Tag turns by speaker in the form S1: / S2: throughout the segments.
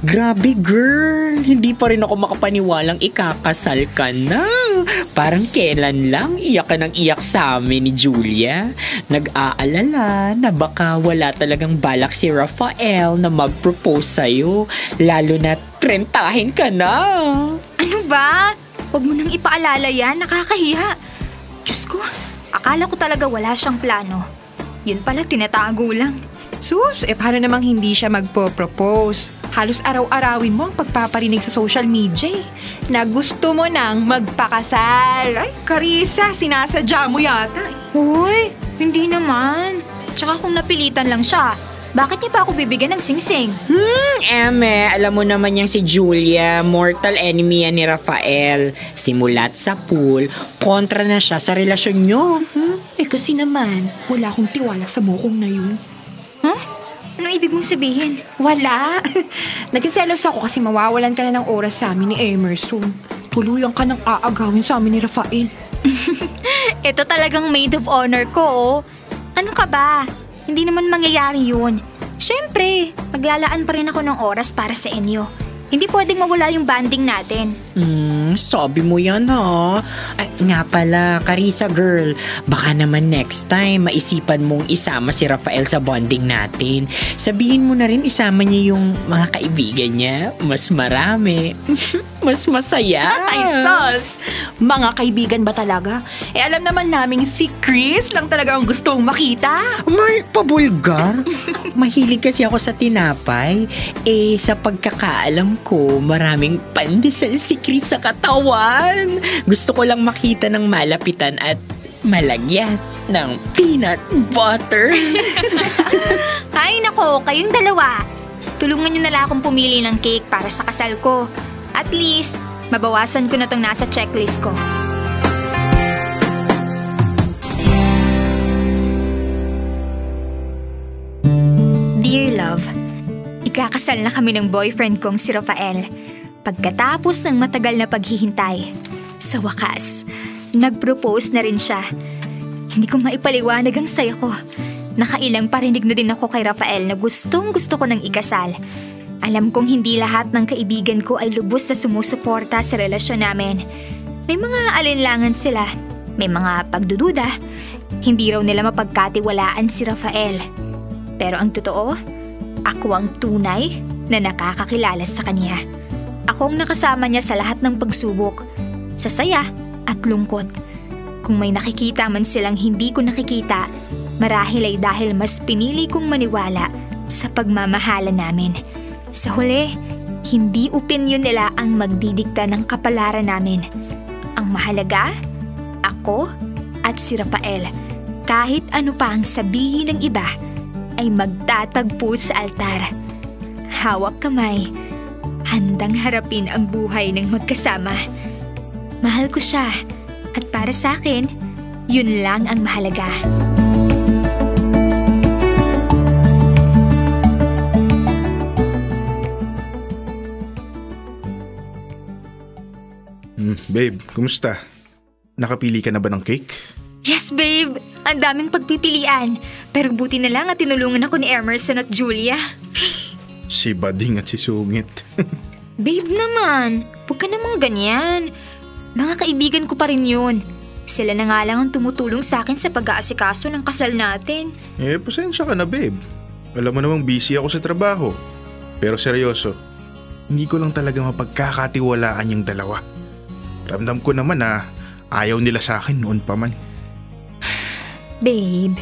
S1: Grabe girl, hindi pa rin ako makapaniwalang ikakasal ka na. Parang kailan lang iyak ka ng iyak sa amin ni Julia. Nag-aalala na baka wala talagang balak si Rafael na mag-propose sa'yo. Lalo na trentahin ka na.
S2: Ano ba? Huwag mo nang ipaalala yan, nakakahiya. Diyos ko, akala ko talaga wala siyang plano. Yun pala, tinatago lang.
S3: Sus, paano namang hindi siya magpo-propose? Halos araw-arawin mo ang pagpaparinig sa social media na gusto mo nang magpakasal. Ay, Carissa, sinasadya mo yata.
S2: Uy, hindi naman. Tsaka kung napilitan lang siya, bakit niya pa ako bibigyan ng singsing?
S1: Eme, alam mo naman yang si Julia, mortal enemy yan ni Rafael. Simulat sa pool, kontra na siya sa relasyon nyo.
S3: Kasi naman, wala akong tiwala sa mukong na yun.
S2: Huh? Anong ibig mong sabihin?
S3: Wala. Nagsiselos ako kasi mawawalan ka na ng oras sa amin ni Emerson. Tuluyan ka nang aagawin sa amin ni Rafael.
S2: Ito talagang maid of honor ko, oh. Ano ka ba? Hindi naman mangyayari yun. Siyempre, maglalaan pa rin ako ng oras para sa inyo. Hindi pwedeng mawala yung banding natin.
S1: Sabi mo yan ha. Ay, nga pala, Carissa girl, baka naman next time maisipan mong isama si Rafael sa bonding natin. Sabihin mo na rin isama niya yung mga kaibigan niya. Mas marami. Mas masaya.
S3: Ay, sus! Mga kaibigan ba talaga? Alam naman naming si Chris lang talaga ang gustong makita.
S1: May pabulgar. Mahilig kasi ako sa tinapay. Sa pagkakaalam ko, maraming pandesal si Chris sa katawan. Gusto ko lang makita ng malapitan at malagyan ng peanut butter.
S2: Ay nako, kayong dalawa. Tulungan niyo na lang akong pumili ng cake para sa kasal ko. At least, mabawasan ko na tong nasa checklist ko. Dear love, ikakasal na kami ng boyfriend kong si Rafael. Pagkatapos ng matagal na paghihintay, sa wakas, nag-propose na rin siya. Hindi ko maipaliwanag ang saya ko. Nakailang parinig na din ako kay Rafael na gustong gusto ko ng ikasal. Alam kong hindi lahat ng kaibigan ko ay lubos na sumusuporta sa relasyon namin. May mga alinlangan sila, may mga pagdududa. Hindi raw nila mapagkatiwalaan si Rafael. Pero ang totoo, ako ang tunay na nakakakilala sa kanya. Ako ang nakasama niya sa lahat ng pagsubok, sa saya at lungkot. Kung may nakikita man silang hindi ko nakikita, marahil ay dahil mas pinili kong maniwala sa pagmamahalan namin. Sa huli, hindi opinyon nila ang magdidikta ng kapalaran namin. Ang mahalaga, ako at si Rafael, kahit ano pa ang sabihin ng iba, ay magtatagpo sa altar. Hawak kamay, handang harapin ang buhay ng magkasama. Mahal ko siya at para sa akin, yun lang ang mahalaga.
S4: Babe, kumusta? Nakapili ka na ba ng cake?
S2: Yes, babe! Ang daming pagpipilian. Pero buti na lang at tinulungan ako ni Emerson at Julia.
S4: Si Bading at si Sungit.
S2: Babe naman, huwag ka namang ganyan. Mga kaibigan ko pa rin yun. Sila na nga lang ang tumutulong sa akin sa pag-aasikaso ng kasal natin.
S4: Pasensya ka na, babe. Alam mo namang busy ako sa trabaho. Pero seryoso, hindi ko lang talaga mapagkakatiwalaan yung dalawa. Ramdam ko naman na ayaw nila sa akin noon pa man.
S2: Babe,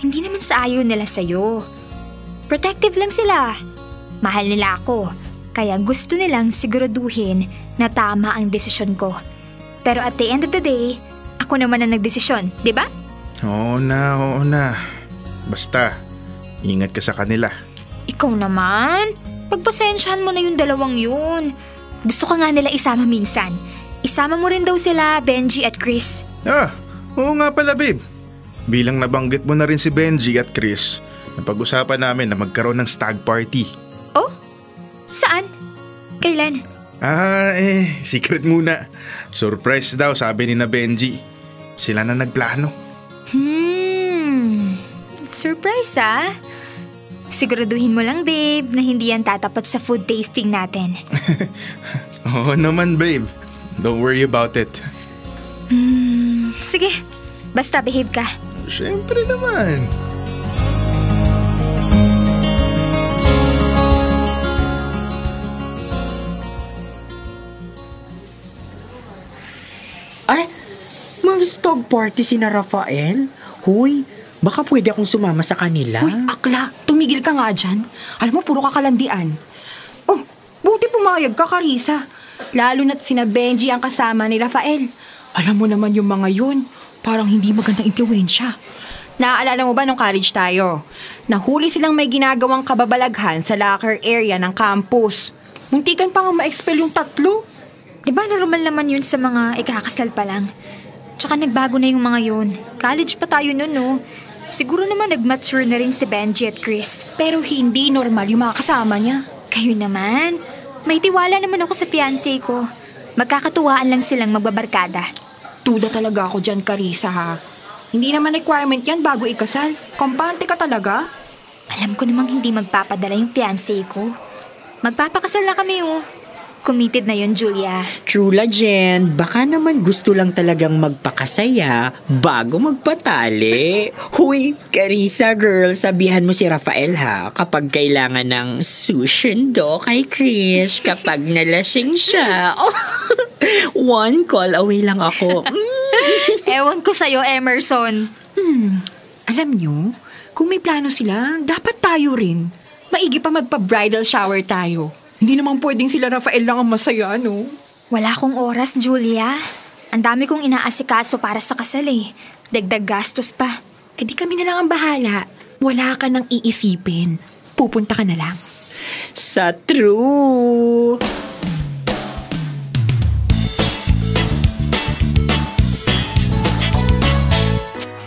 S2: hindi naman sa ayaw nila sa'yo. Protective lang sila. Mahal nila ako, kaya gusto nilang siguraduhin na tama ang desisyon ko. Pero at the end of the day, ako naman ang nagdesisyon, di ba?
S4: Oo na. Basta, ingat ka sa kanila.
S2: Ikaw naman, pagpasensyahan mo na yung dalawang yun. Gusto ko nga nila isama minsan. Isama mo rin daw sila, Benji at Chris.
S4: Oo nga pala, babe. Bilang nabanggit mo na rin si Benji at Chris, napag-usapan namin na magkaroon ng stag party.
S2: Oh? Saan? Kailan?
S4: Secret muna. Surprise daw, sabi ni na Benji. Sila na nagplano.
S2: Surprise Siguraduhin mo lang, babe, na hindi yan tatapat sa food tasting natin.
S4: Oo naman, babe. Don't worry about it.
S2: Sige, basta behave ka.
S4: Siyempre naman.
S1: Ay, mag-stog party si na Rafael? Huy, baka pwede akong sumama sa kanila.
S3: Uy, akla, tumigil ka nga dyan. Alam mo, puro kakalandian. Oh, buti pumayag ka, Carissa. Lalo na't sina Benji ang kasama ni Rafael. Alam mo naman yung mga yun, parang hindi magandang impluwensya. Naaalala mo ba nung college tayo? Nahuli silang may ginagawang kababalaghan sa locker area ng campus. Muntikan pa nga ma-expel yung 3.
S2: Diba normal naman yun sa mga ikakasal pa lang? Tsaka nagbago na yung mga yun. College pa tayo nun, no? Siguro naman nag-mature na rin si Benji at Chris.
S3: Pero hindi normal yung mga kasama niya.
S2: Kayo naman. May tiwala naman ako sa fiancé ko. Magkakatuwaan lang silang magbabarkada.
S3: Tuda talaga ako dyan, Carissa, ha? Hindi naman requirement yan bago ikasal. Kampante ka talaga.
S2: Alam ko namang hindi magpapadala yung fiancé ko. Magpapakasal na kami, oh. Committed na yun, Julia.
S1: Trula, Jen, baka naman gusto lang talagang magpakasaya bago magpatali. Huy, Carissa girl, sabihan mo si Rafael ha, kapag kailangan ng susundo kay Chris, kapag nalasing siya. Oh, one call away lang ako.
S2: Ewan ko sa'yo, Emerson.
S3: Alam nyo, kung may plano sila, dapat tayo rin. Maigi pa magpa-bridal shower tayo. Hindi naman pwedeng sila Rafael lang ang masaya, no?
S2: Wala akong oras, Julia. Ang dami kong inaasikaso para sa kasal eh. Dagdag gastos pa.
S3: Eh di kami na lang ang bahala. Wala ka nang iisipin. Pupunta ka na lang.
S1: Sa true.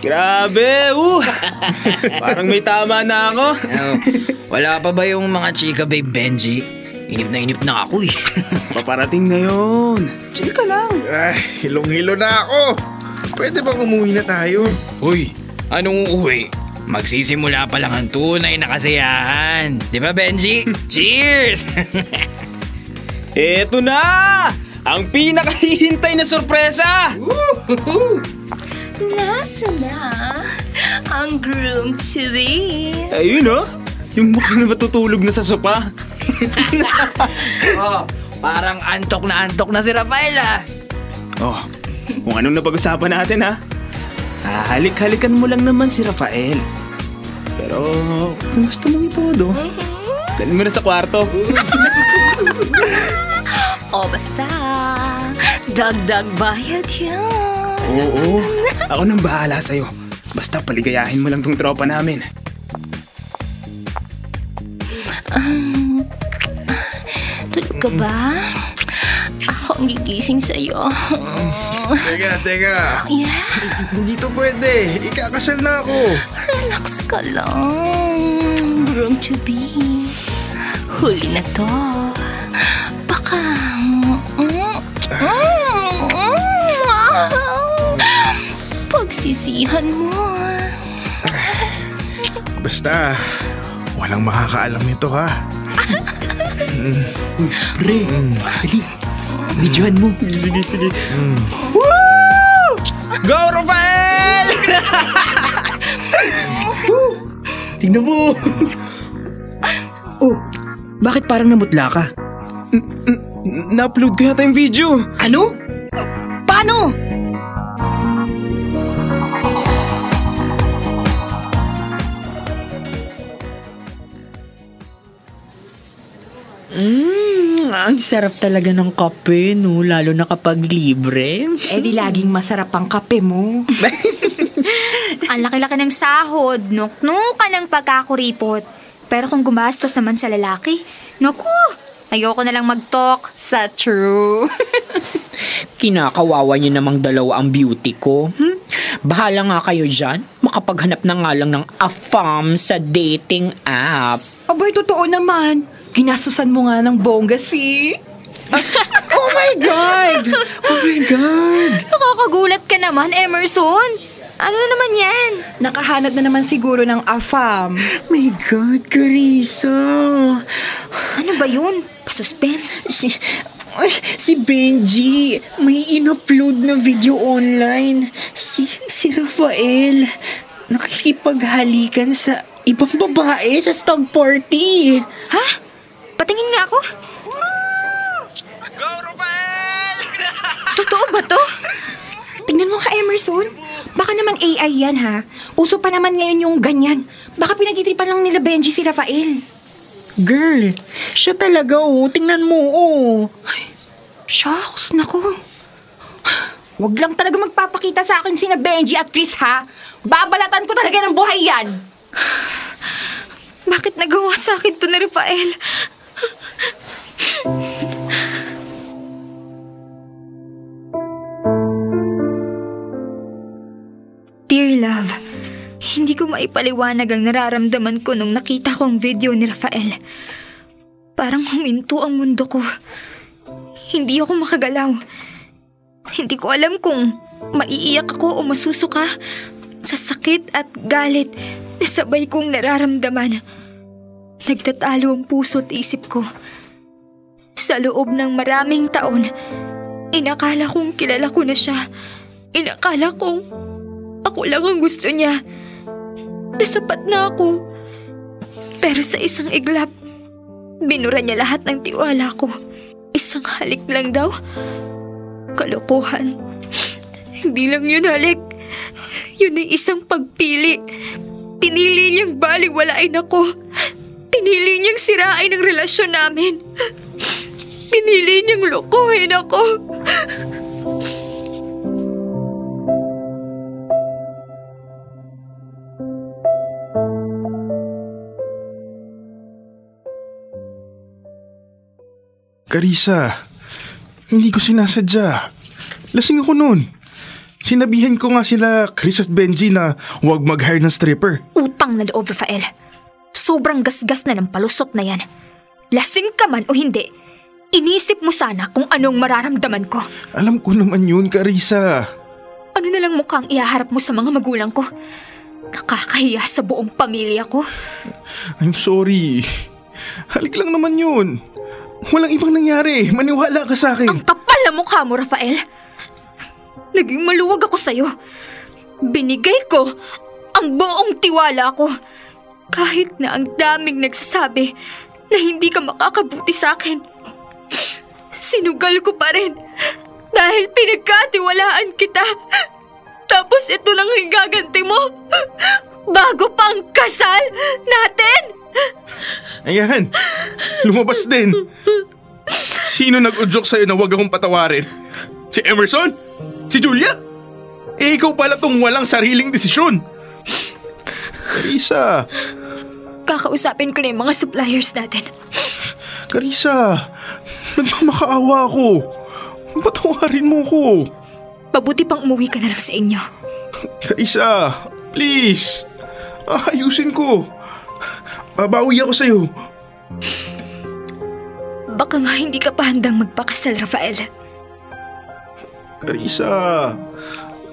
S5: Grabe, parang may tama na ako.
S6: Wala pa ba yung mga chika, babe Benji? Inip na ako eh.
S5: Paparating na yun.
S4: Chill ka lang. Ay, hilong-hilo na ako. Pwede bang umuwi na tayo?
S6: Uy, anong uuwi? Magsisimula pa lang ang tunay na kasiyahan. Di ba, Benji? Cheers!
S5: Eto na! Ang pinakahihintay na sorpresa!
S7: Nasa na ang groom-to-be?
S5: Ayun yung mukhang na matutulog na sa sopa.
S6: Parang antok na si Rafael ah.
S5: Kung anong napag-usapan natin ha. Halik-halikan mo lang naman si Rafael. Pero kung gusto mong itodo, dalhin mo na sa kwarto.
S7: Basta dagdag bayad yan.
S5: Oo, ako nang bahala sa'yo. Basta paligayahin mo lang tong tropa namin.
S7: Tulog ka ba? Ako ang gigising sa'yo.
S4: Teka.
S7: Yeah,
S4: Hindi to pwede. Ikakasal na ako.
S7: relax ka lang. Groom-to-be. Huli na to. Baka... pagsisihan mo.
S4: Basta, walang makakaalam nito ha.
S1: Pre, dali. Videohan mo. Sige.
S5: Go, Rafael!
S1: Tingnan mo.
S6: Bakit parang namutla ka?
S5: Na-upload ko yata yung video.
S6: Ano? Paano?
S1: Ang sarap talaga ng kape, no? Lalo na kapag libre.
S3: Eh di laging masarap ang kape mo.
S2: Ang laki-laki ng sahod, nuk-nuka ng pagkakuripot. Pero kung gumastos naman sa lalaki, naku, ayoko na lang mag-talk.
S3: Sa true.
S1: Kinakawawa niyo namang dalawa ang beauty ko. Bahala nga kayo dyan. Makapaghanap na nga lang ng afam sa dating app.
S3: Abay, totoo naman. Ginastusan mo nga ng bongga
S1: Oh my God!
S2: Nakakagulat ka naman, Emerson. Ano na naman yan?
S3: Nakahanap na naman siguro ng AFAM.
S1: My God, Carissa.
S2: Ano ba yun? Pa-suspense?
S1: Si Benji, may in-upload na video online. Si Rafael, nakikipaghalikan sa ibang babae sa stag party.
S2: Ha? Patingin nga ako.
S5: Go, Rafael!
S2: Totoo ba to?
S3: Tingnan mo ka, Emerson. Baka naman AI yan, ha? Uso pa naman ngayon yung ganyan. Baka pinag-itripan lang nila Benji si Rafael.
S1: Girl, siya talaga tingnan mo
S3: Shucks, naku. Huwag lang talaga magpapakita sa akin sina Benji at Chris, ha? Babalatan ko talaga ng buhay yan.
S2: Bakit nagawa sa akin to ni Rafael? Dear love, hindi ko maipaliwanag ang nararamdaman ko nung nakita ko ang video ni Rafael. Parang huminto ang mundo ko. Hindi ako makagalaw. Hindi ko alam kung maiiyak ako o masusuka sa sakit at galit na sabay kong nararamdaman. Nagtatalo ang puso at isip ko. Sa loob ng maraming taon, inakala kong kilala ko na siya. Inakala kong ako lang ang gusto niya. Nasapat na ako. Pero sa isang iglap, binura niya lahat ng tiwala ko. Isang halik lang daw. Kalokohan. Hindi lang yun halik. Yun ay isang pagpili. Pinili niyang baliwalain ako. Pinili niyang sirain ang relasyon namin. Pinili niyang lokohin ako.
S4: Carissa, hindi ko sinasadya. Lasing ako noon. Sinabihan ko nga sila Chris at Benji na huwag mag-hire ng stripper.
S2: Utang na loob, Rafael. Sobrang gasgas na ng palusot na yan. Lasing ka man o hindi, inisip mo sana kung anong mararamdaman ko.
S4: Alam ko naman yun, Carissa.
S2: Ano na lang mukhang ihaharap mo sa mga magulang ko? Nakakahiya sa buong pamilya ko.
S4: I'm sorry. Halik lang naman yun. Walang ibang nangyari. Maniwala ka sa akin.
S2: Ang kapal na mukha mo, Rafael. Naging maluwag ako sa'yo. Binigay ko ang buong tiwala ko. Kahit na ang daming nagsasabi na hindi ka makakabuti sa akin. Sinugal ko pa rin dahil pinagkatiwalaan kita. Tapos ito lang ang gaganti mo bago pa ang kasal natin.
S4: Ayan, lumabas din. Sino nag-udyok sa'yo na huwag akong patawarin? Si Emerson? Si Julia? Eh, ikaw pala tong walang sariling desisyon. Carissa.
S2: Kakausapin ko na yung mga suppliers natin.
S4: Carissa, nagmamakaawa ako. Patawarin mo ko.
S2: Mabuti pang umuwi ka na lang sa inyo.
S4: Carissa, please. Ayusin ko. Babawi ako sa'yo.
S2: Baka nga hindi ka pa handang magpakasal, Rafael.
S4: Carissa,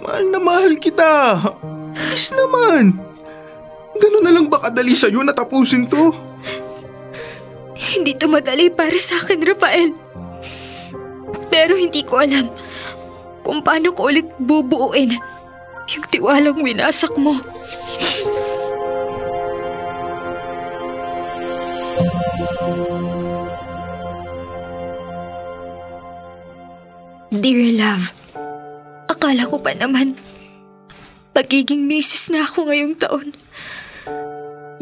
S4: mahal na mahal kita. Please naman. Ganun na lang ba kadali sa'yo na tapusin to?
S2: Hindi to madali para sa akin, Rafael. Pero hindi ko alam kung paano ko ulit bubuuin yung tiwalang winasak mo. Dear love, akala ko pa naman pagiging misis na ako ngayong taon.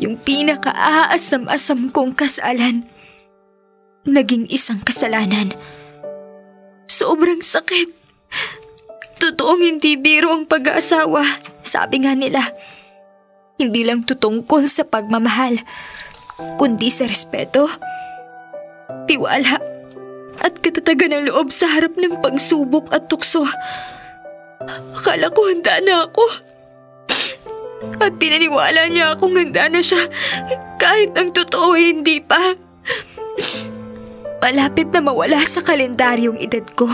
S2: Yung pinaka-aasam-asam kong kasalan, naging isang kasalanan. Sobrang sakit. Totoong hindi biro ang pag-aasawa. Sabi nga nila, hindi lang tutungkol sa pagmamahal, kundi sa respeto, tiwala, at katatagan ng loob sa harap ng pagsubok at tukso. Akala ko handa na ako. At pinaniwala niya akong handa na siya kahit ang totoo hindi pa. Malapit na mawala sa kalendaryong edad ko.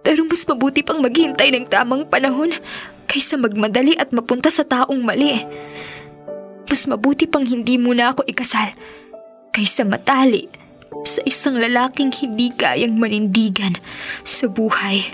S2: Pero mas mabuti pang maghintay ng tamang panahon kaysa magmadali at mapunta sa taong mali. Mas mabuti pang hindi muna ako ikasal kaysa matali sa isang lalaking hindi kayang manindigan sa buhay.